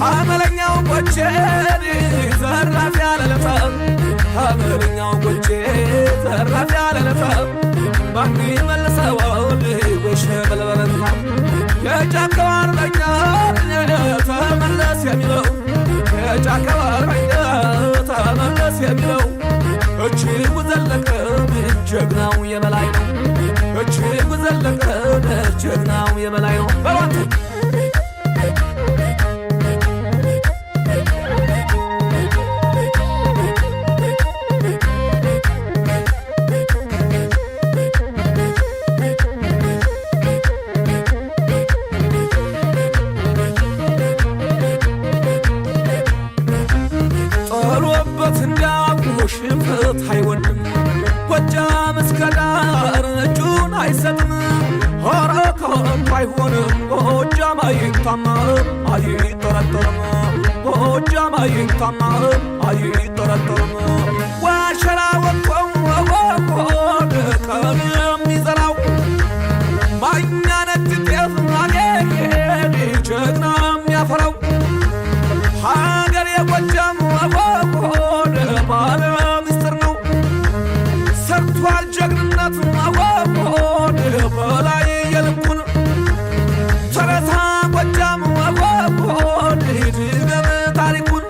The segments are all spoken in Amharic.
አመለኛው ቆቼ ዘራፍ ያለለታ አመለኛው ቆቼ ዘራፍ ያለለታ ማን ይመልሰዋል ወሽ በለበለታ የጫካው አርበኛ ተመለስ የሚለው የጫካው አርበኛ ተመለስ የሚለው እጅጉ ዘለቀ ጀግናው የበላይ ነው እጅጉ ዘለቀ ጀግናው የበላይ ነው በሏት ሽንፈት አይወድም ጎጃም እስከ ዳር እጁን አይሰጥም ሆረ ከሆንኩ አይሆንም ጎጃም አይታማም አይጠረጠርም ጎጃም አይታማም አይጠረጠርም ዋሸራ ወጥቶም ወቆን ቀን የሚዘራው ማኛ ነጭ ጤፍ ማጌ ጀግና የሚያፈራው ሀገር የጎጃም ወቆን ባለ ሚስጥር ነው ሰርቷል ጀግንነት ወቆን በላይ የልኩን ተረታ ጎጃም ወቆን ድገም ታሪኩን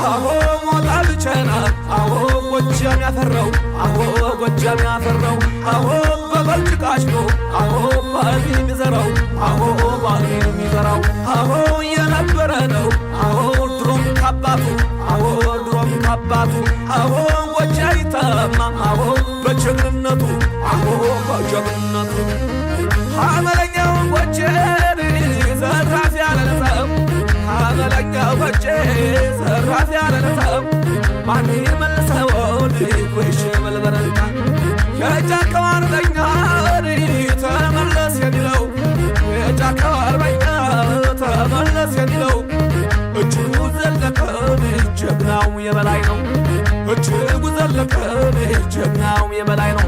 አዎ ሞላ ብቸና አዎ ጎጃም ያፈራው አዎ ጎጃም ያፈራው አዎ በበልጭቃሽ ነው አዎ ባል የሚዘራው አዎ ባል የሚዘራው አዎ የነበረ ነው አዎ ድሮም ካባቱ አዎ ድሮም ካባቱ አዎ ወጃይታማ አዎ በጀግንነቱ አዎ በጀግንነቱ አመለኛው ወጄ ዘራፍ ያለለታው አመለኛው ወጄ ዘራፍ ያለለታው ማን ይመልሰዋል ወሽ በለበለታ የጫካው አርበኛ ተመለስ የሚለው የጫካው አርበኛ ተመለስ የሚለው እጅጉ ዘለቀ ጀግናው የበላይ ነው እጅጉ ዘለቀ ጀግናው የበላይ ነው